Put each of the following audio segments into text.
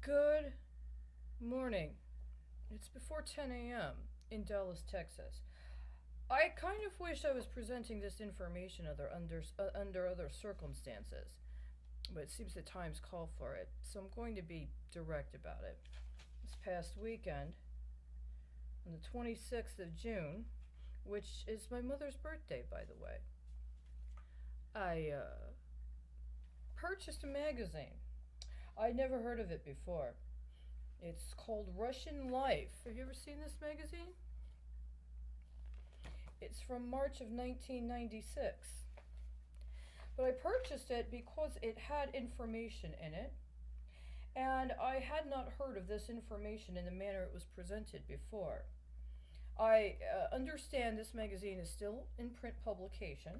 Good morning. It's before 10 a.m. in Dallas, Texas. I kind of wish I was presenting this information under other circumstances, but it seems the times call for it, so I'm going to be direct about it. This past weekend, on the 26th of June, which is my mother's birthday, by the way, I purchased a magazine. I'd never heard of it before. It's called Russian Life. Have you ever seen this magazine? It's from March of 1996. But I purchased it because it had information in it, and I had not heard of this information in the manner it was presented before. I understand this magazine is still in print publication,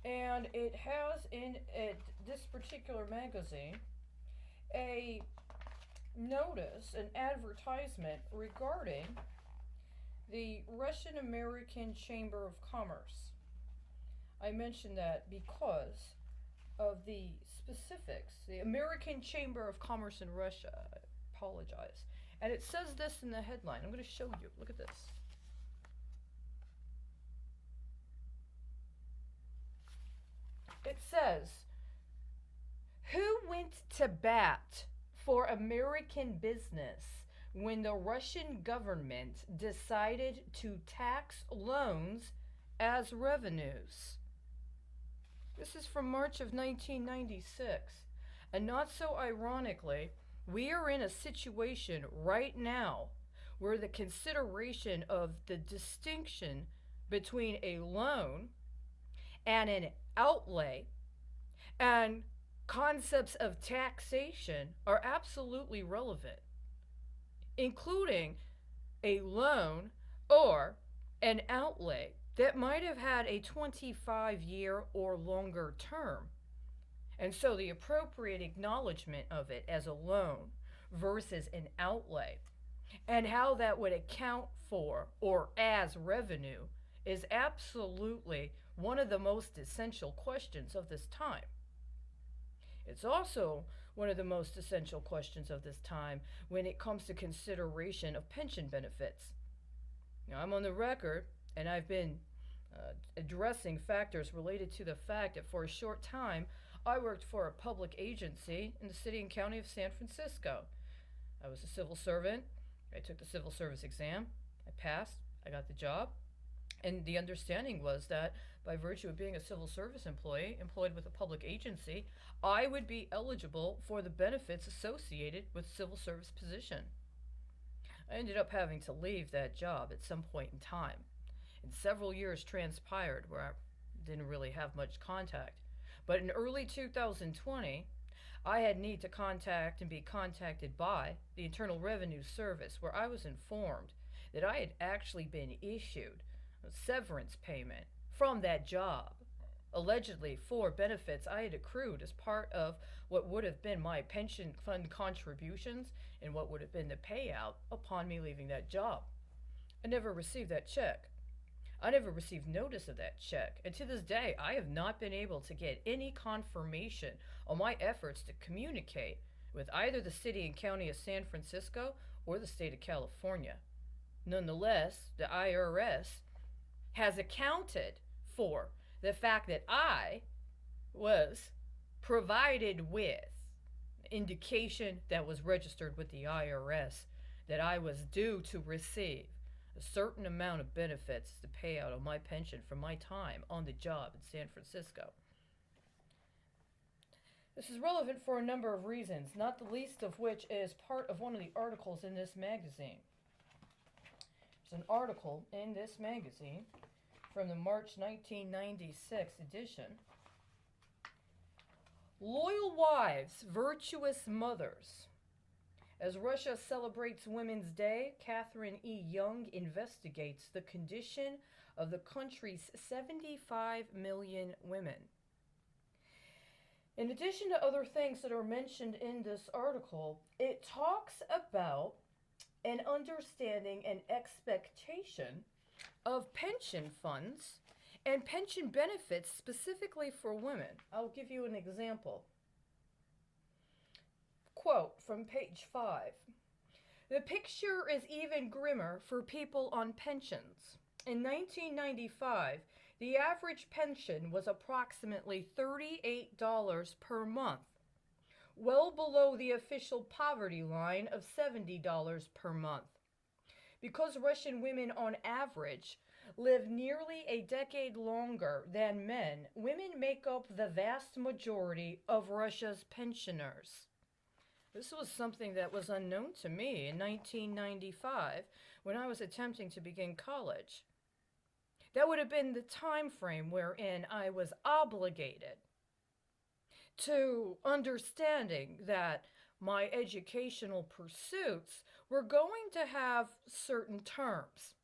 and it has in it, this particular magazine, a notice, an advertisement regarding the Russian American Chamber of Commerce. I mention that because of the specifics. The American Chamber of Commerce in Russia. I apologize. And it says this in the headline. I'm going to show you. Look at this. It says, "Who went to bat for American business when the Russian government decided to tax loans as revenues?" This is from March of 1996. And not so ironically, we are in a situation right now where the consideration of the distinction between a loan and an outlay and concepts of taxation are absolutely relevant, including a loan or an outlay that might have had a 25-year or longer term. And so the appropriate acknowledgement of it as a loan versus an outlay and how that would account for or as revenue is absolutely one of the most essential questions of this time. It's also one of the most essential questions of this time when it comes to consideration of pension benefits. Now, I'm on the record, and I've been addressing factors related to the fact that for a short time I worked for a public agency in the city and county of San Francisco. I was a civil servant. I took the civil service exam. I passed. I got the job. And the understanding was that by virtue of being a civil service employee employed with a public agency, I would be eligible for the benefits associated with civil service position. I ended up having to leave that job at some point in time. And several years transpired where I didn't really have much contact. But in early 2020, I had need to contact and be contacted by the Internal Revenue Service, where I was informed that I had actually been issued a severance payment from that job, allegedly for benefits I had accrued as part of what would have been my pension fund contributions and what would have been the payout upon me leaving that job. I never received that check. I never received notice of that check, and to this day, I have not been able to get any confirmation on my efforts to communicate with either the city and county of San Francisco or the state of California. Nonetheless, the IRS has accounted for the fact that I was provided with indication that was registered with the IRS that I was due to receive a certain amount of benefits to pay out on my pension from my time on the job in San Francisco. This is relevant for a number of reasons, not the least of which is part of one of the articles in this magazine. There's an article in this magazine from the March 1996 edition. Loyal Wives, Virtuous Mothers. As Russia celebrates Women's Day, Catherine E. Young investigates the condition of the country's 75 million women. In addition to other things that are mentioned in this article, it talks about an understanding and expectation of pension funds and pension benefits specifically for women. I'll give you an example. quote from page 5. The picture is even grimmer for people on pensions. In 1995, the average pension was approximately $38 per month, well below the official poverty line of $70 per month. Because Russian women on average live nearly a decade longer than men, women make up the vast majority of Russia's pensioners. This was something that was unknown to me in 1995 when I was attempting to begin college. That would have been the time frame wherein I was obligated to understanding that my educational pursuits were going to have certain terms.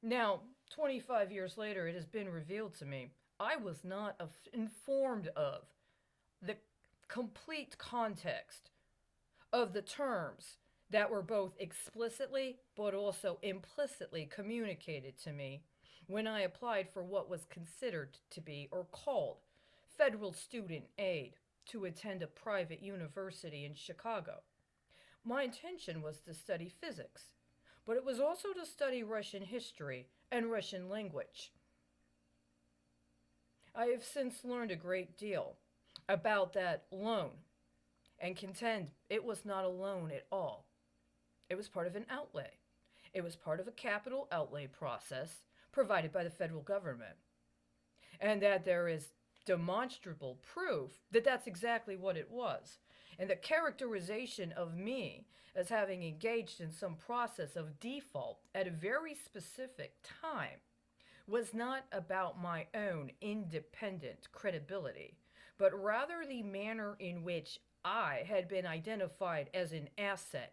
Now, 25 years later, it has been revealed to me I was not informed of the complete context of the terms that were both explicitly but also implicitly communicated to me when I applied for what was considered to be or called federal student aid to attend a private university in Chicago. My intention was to study physics, but it was also to study Russian history and Russian language. I have since learned a great deal about that loan and contend it was not a loan at all. It was part of an outlay. It was part of a capital outlay process provided by the federal government. And that there is demonstrable proof that that's exactly what it was. And the characterization of me as having engaged in some process of default at a very specific time was not about my own independent credibility, but rather the manner in which I had been identified as an asset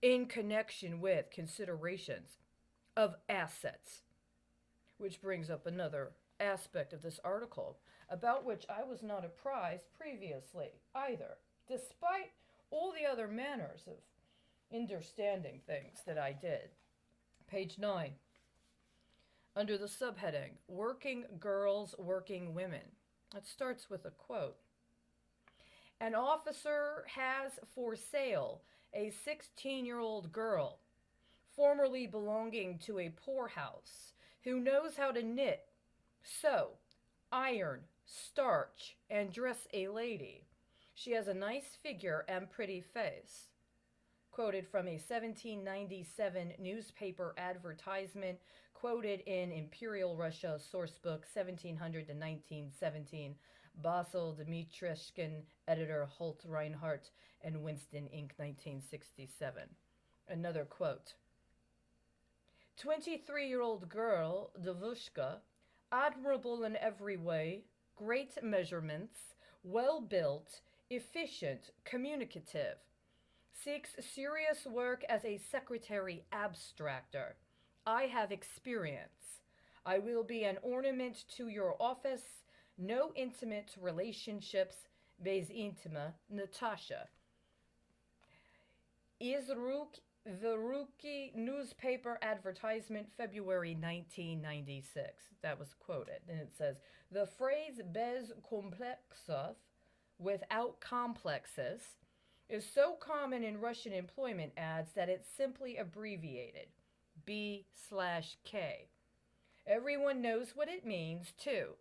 in connection with considerations of assets. Which brings up another aspect of this article about which I was not apprised previously either, despite all the other manners of understanding things that I did. Page 9. Under the subheading, Working Girls, Working Women. It starts with a quote. An officer has for sale a 16-year-old girl, formerly belonging to a poorhouse, who knows how to knit, sew, iron, starch, and dress a lady. She has a nice figure and pretty face. Quoted from a 1797 newspaper advertisement quoted in Imperial Russia Sourcebook 1700 to 1917, Basel, Dmitrishkin, editor Holt Reinhardt, and Winston, Inc., 1967. Another quote. 23-year-old girl, Devushka, admirable in every way, great measurements, well built, efficient, communicative. Seeks serious work as a secretary abstractor. I have experience. I will be an ornament to your office. No intimate relationships. Bez intima, Natasha. Izruki newspaper advertisement, February 1996. That was quoted. And it says, the phrase bez komplexov, without complexes, is so common in Russian employment ads that it's simply abbreviated, B/K. Everyone knows what it means, too.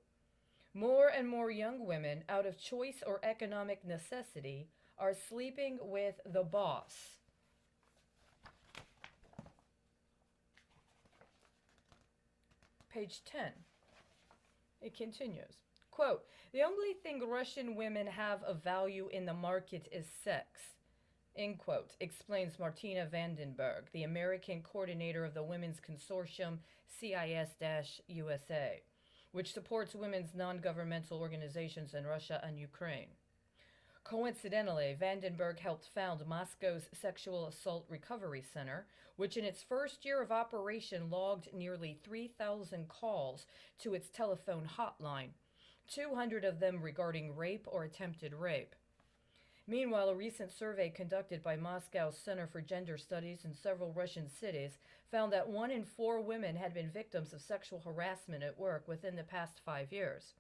More and more young women, out of choice or economic necessity, are sleeping with the boss. Page 10. It continues. Quote, the only thing Russian women have of value in the market is sex, end quote, explains Martina Vandenberg, the American coordinator of the Women's Consortium CIS-USA, which supports women's non-governmental organizations in Russia and Ukraine. Coincidentally, Vandenberg helped found Moscow's Sexual Assault Recovery Center, which in its first year of operation logged nearly 3,000 calls to its telephone hotline, 200 of them regarding rape or attempted rape. Meanwhile, a recent survey conducted by Moscow's Center for Gender Studies in several Russian cities found that 1 in 4 women had been victims of sexual harassment at work within the past 5 years.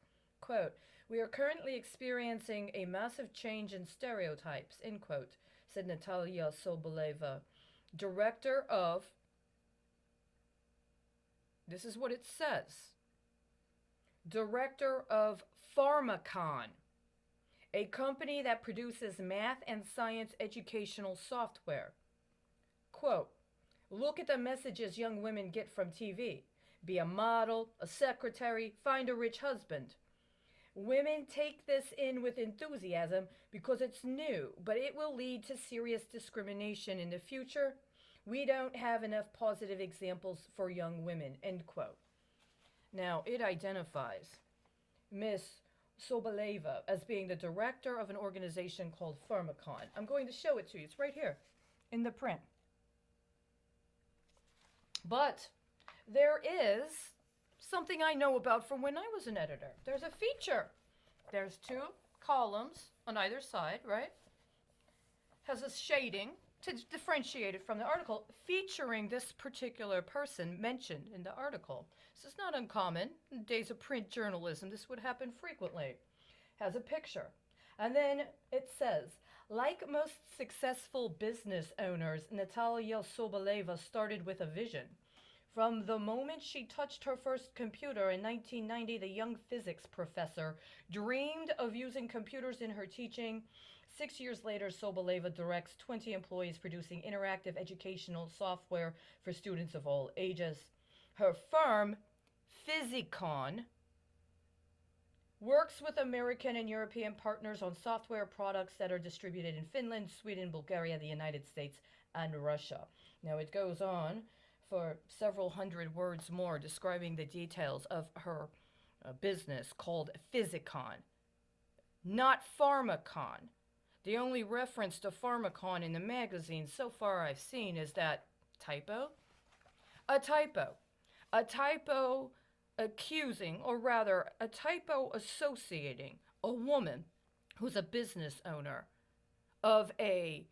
Quote, we are currently experiencing a massive change in stereotypes, end quote, said Natalia Soboleva, director of, this is what it says, director of Pharmacon, a company that produces math and science educational software. Quote, look at the messages young women get from TV. Be a model, a secretary, find a rich husband. Women take this in with enthusiasm because it's new, but it will lead to serious discrimination in the future. We don't have enough positive examples for young women, end quote. Now, it identifies Miss Soboleva as being the director of an organization called Pharmacon. I'm going to show it to you. It's right here in the print. But there is something I know about from when I was an editor. There's a feature. There's two columns on either side, right? Has a shading to differentiate it from the article, featuring this particular person mentioned in the article. This is not uncommon. In the days of print journalism, this would happen frequently. Has a picture. And then it says, like most successful business owners, Natalia Soboleva started with a vision. From the moment she touched her first computer in 1990, the young physics professor dreamed of using computers in her teaching. 6 years later, Soboleva directs 20 employees producing interactive educational software for students of all ages. Her firm, Physicon, works with American and European partners on software products that are distributed in Finland, Sweden, Bulgaria, the United States, and Russia. Now it goes on for several hundred words more describing the details of her business called Physicon, not Pharmacon. The only reference to Pharmacon in the magazine so far I've seen is that typo. A typo. A typo accusing, or rather, a typo associating a woman who's a business owner of a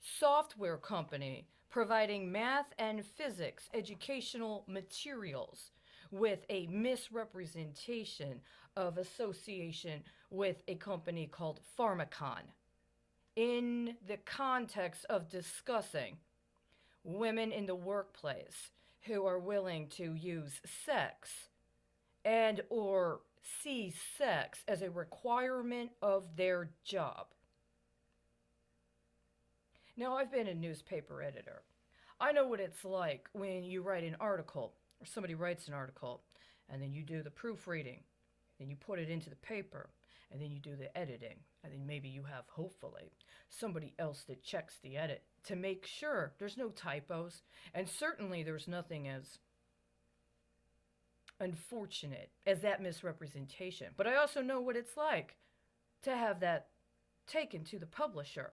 software company providing math and physics educational materials with a misrepresentation of association with a company called Pharmacon in the context of discussing women in the workplace who are willing to use sex and or see sex as a requirement of their job. Now, I've been a newspaper editor. I know what it's like when you write an article, or somebody writes an article, and then you do the proofreading, then you put it into the paper, and then you do the editing, and then maybe you have, hopefully, somebody else that checks the edit to make sure there's no typos, and certainly there's nothing as unfortunate as that misrepresentation. But I also know what it's like to have that taken to the publisher.